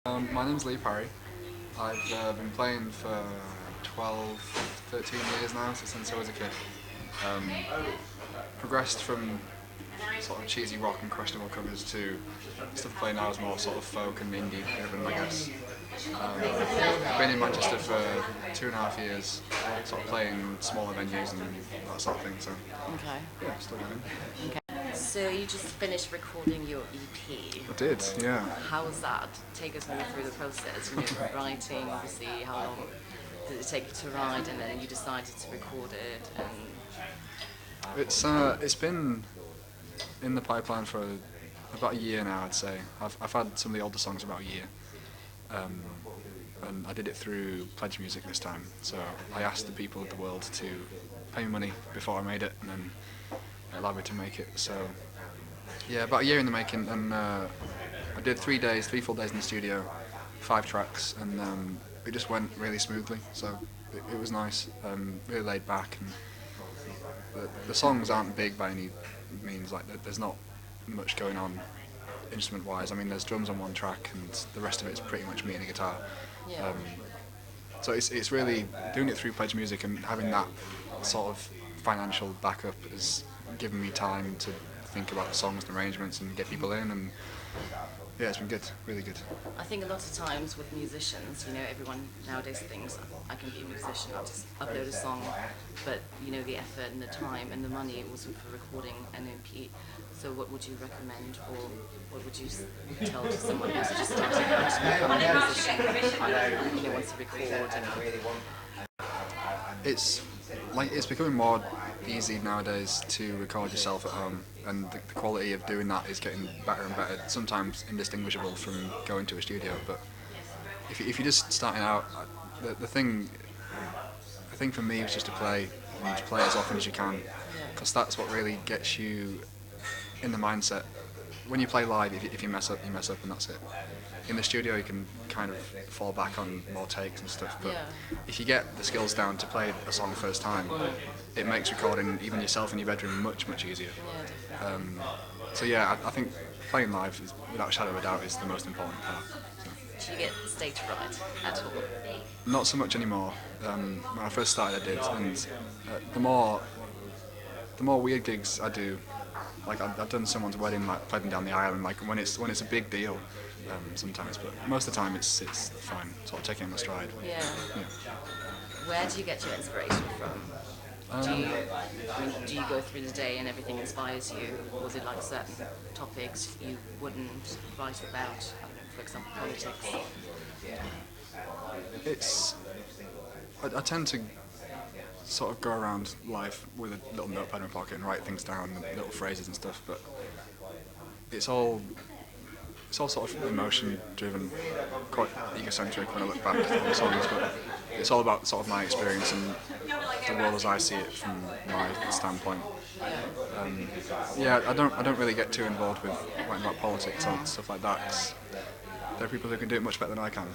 My name's Parry. I've been playing for 12, 13 years now, so since I was a kid. Um, Progressed from sort of cheesy rock and questionable covers to stuff I play now is more sort of folk and indie driven, I guess. I've been in Manchester for 2.5 years, sort of playing smaller venues and that sort of thing, so Okay. yeah, still going. Okay. So you just finished recording your EP. I did, yeah. How was that? Take us maybe through the process. Writing, obviously, how long did it take you to write, and then you decided to record it, and It's been in the pipeline for about a year now, I'd say. I've had some of the older songs about a year, um, and I did it through Pledge Music this time. So I asked the people of the world to pay me money before I made it, and then it allowed me to make it. So yeah, about a year in the making, and I did 3 full days in the studio, 5 tracks, and it just went really smoothly. So it was nice, really laid back, and the songs aren't big by any means. Like there's not much going on instrument-wise. I mean, there's drums on one track, and the rest of it is pretty much me and a guitar. yeah. So it's really doing it through Pledge Music and having that sort of financial backup has given me time to think about the songs and arrangements and get people in, and yeah, it's been good, really good. I think a lot of times with musicians, everyone nowadays thinks I can be a musician, I'll just upload a song, but the effort and the time and the money also for recording an EP. So what would you recommend, or what would you tell to someone who's just starting out to become a musician, wants to record? It's becoming more easy nowadays to record yourself at home, and the quality of doing that is getting better and better, sometimes indistinguishable from going to a studio. But if you're just starting out, the thing I think for me was just to play, and to play as often as you can, because that's what really gets you in the mindset. When you play live, if you mess up, you mess up, and that's it. In the studio, you can kind of fall back on more takes and stuff, but Yeah. if you get the skills down to play a song first time, it makes recording even yourself in your bedroom much, much easier. Yeah, definitely. So yeah, I think playing live, is, without a shadow of a doubt, is the most important part. So. Do you get stage fright at all? Not so much anymore. When I first started, I did, and the more weird gigs I do, like I've done someone's wedding, like playing down the aisle, and like when it's a big deal, sometimes, but most of the time it's fine, sort of taking it in my stride. Yeah. Yeah. Where do you get your inspiration from? Do you go through the day and everything inspires you? Or is it like certain topics you wouldn't write about? I don't know, for example, politics. It's I tend to sort of go around life with a little notepad in my pocket and write things down, little phrases and stuff, but it's all sort of emotion driven, quite egocentric when I look back at the songs, but it's all about sort of my experience and the world as I see it from my standpoint. Yeah, I don't really get too involved with writing about politics and stuff like that, 'cause there are people who can do it much better than I can.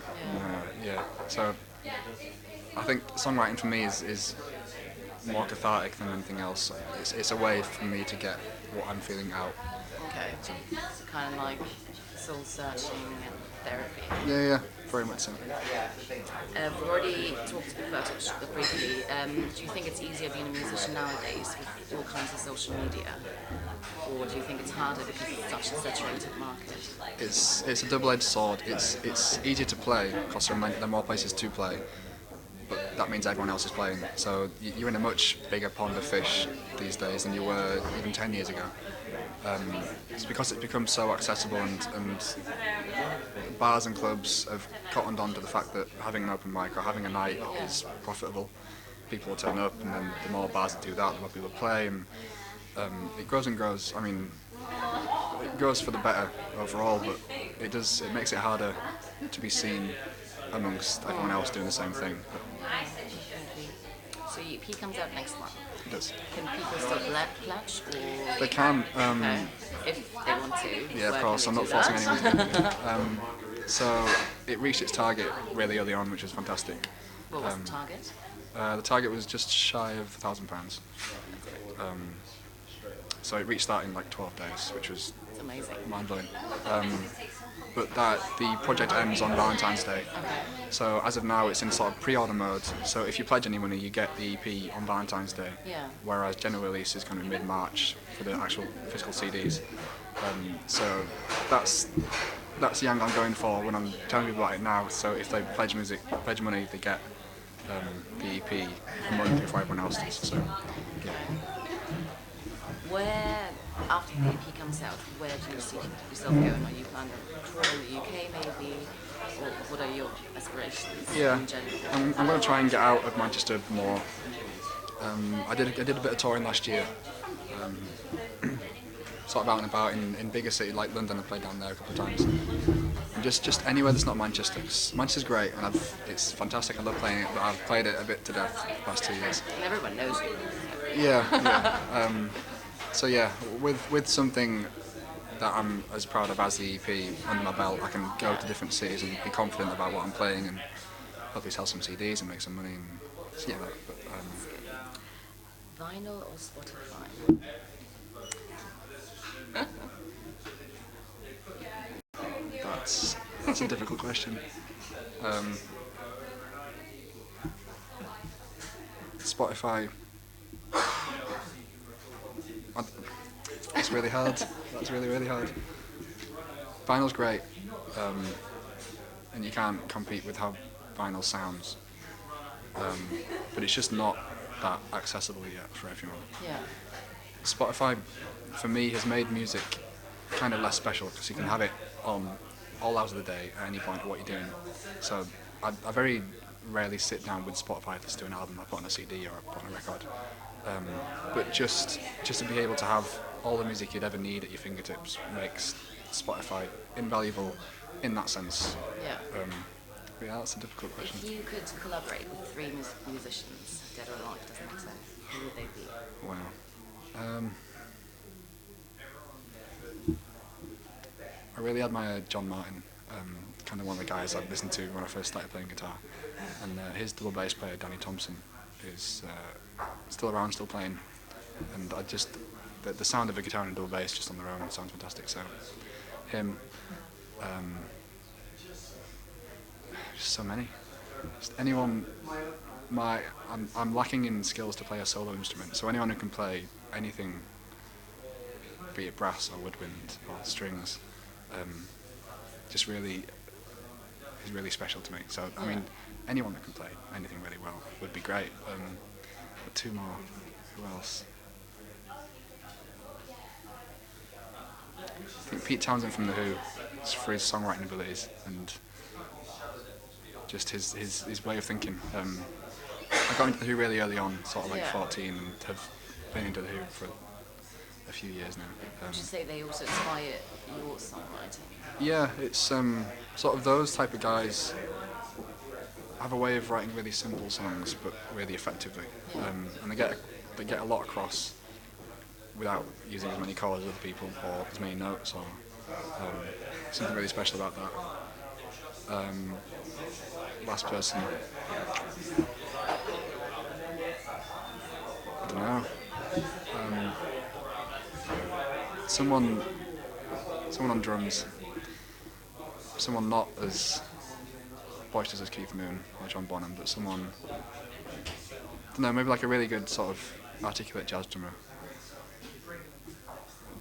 Yeah, so I think songwriting for me is more cathartic than anything else. It's a way for me to get what I'm feeling out. Okay. So kind of like soul searching and therapy. Yeah, very much so. We've already talked about it briefly. Do you think it's easier being a musician nowadays with all kinds of social media? Or do you think it's harder because it's such a saturated market? It's a double-edged sword. It's easier to play because there are more places to play, but that means everyone else is playing. So you're in a much bigger pond of fish these days than you were even 10 years ago. It's because it's become so accessible, and bars and clubs have cottoned on to the fact that having an open mic or having a night is profitable. People will turn up, and then the more bars that do that, the more people play, and it grows and grows. I mean, it grows for the better overall, but it makes it harder to be seen amongst everyone else doing the same thing. But So your EP comes out next month. it does. Can people still pledge, or They can. okay, if they want to? Yeah, of where course. can I'm they not do forcing that? anyone to. So it reached its target really early on, which was fantastic. What was the target? The target was just shy of £1,000. So it reached that in like 12 days, which was It's amazing. mind blowing. but that the project ends on Valentine's Day. Okay. So as of now, it's in sort of pre-order mode. So if you pledge any money, you get the EP on Valentine's Day. Yeah. Whereas general release is kind of mid-March for the actual physical CDs. So that's the angle I'm going for when I'm telling people about it now. So if they pledge money, they get the EP a month before everyone else does. So yeah. Where, after the EP comes out, where do you see yourself going? Are you planning to tour in the UK maybe? Or what are your aspirations Yeah, in general? I'm going to try and get out of Manchester more. I did a bit of touring last year, sort of out and about in bigger cities like London. I played down there a couple of times. And just anywhere that's not Manchester. 'Cause Manchester's great and it's fantastic. I love playing it, but I've played it a bit to death the past 2 years. And everyone knows you. Yeah. So yeah, with something that I'm as proud of as the EP under my belt, I can go to different cities and be confident about what I'm playing and hopefully sell some CDs and make some money. And so yeah, Vinyl or Spotify? that's a difficult question. Spotify. It's really hard. That's really hard. Vinyl's great, and you can't compete with how vinyl sounds. But it's just not that accessible yet for everyone. Yeah. Spotify, for me, has made music kind of less special because you can have it on all hours of the day at any point of what you're doing. So I very rarely sit down with Spotify to do an album. I put on a CD or I put on a record. But just to be able to have all the music you'd ever need at your fingertips makes Spotify invaluable in that sense. Yeah. But yeah, that's a difficult question. If you could collaborate with three musicians, dead or alive, doesn't matter, who would they be? Wow. I really admire John Martin, kind of one of the guys I listened to when I first started playing guitar. And his double bass player, Danny Thompson, is still around, still playing. And the sound of a guitar and a double bass just on their own sounds fantastic. So him, just so many. Just anyone. I'm lacking in skills to play a solo instrument. So anyone who can play anything, be it brass or woodwind or strings, just really is really special to me. So I mean, anyone that can play anything really well would be great. But two more. Who else? I think Pete Townsend from The Who, for his songwriting abilities and just his way of thinking. I got into The Who really early on, sort of like 14, and have been into The Who for a few years now. Would you say they also inspire your songwriting? Yeah, it's sort of those type of guys have a way of writing really simple songs, but really effectively, and they get a lot across without using as many chords as other people or as many notes or something really special about that. Last person, I don't know. Someone on drums. Someone not as boisterous as Keith Moon or John Bonham, but someone, I don't know, maybe like a really good sort of articulate jazz drummer.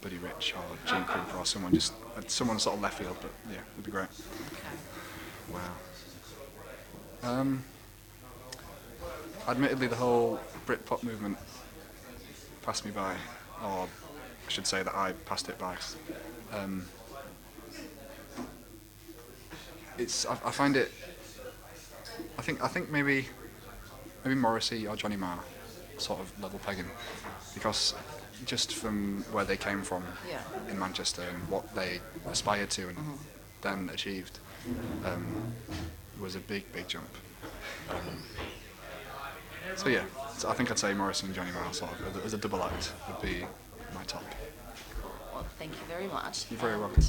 Buddy Rich or Gene Krupa or someone sort of left field, but yeah, it'd be great. Okay. Wow. Admittedly, the whole Britpop movement passed me by, or I should say that I passed it by. I find it. I think maybe Morrissey or Johnny Marr sort of level pegging, because just from where they came from in Manchester and what they aspired to and then achieved was a big jump. So yeah, so I think I'd say Morrissey and Johnny Marr sort of as a double act would be my top. Well, thank you very much. You're very welcome.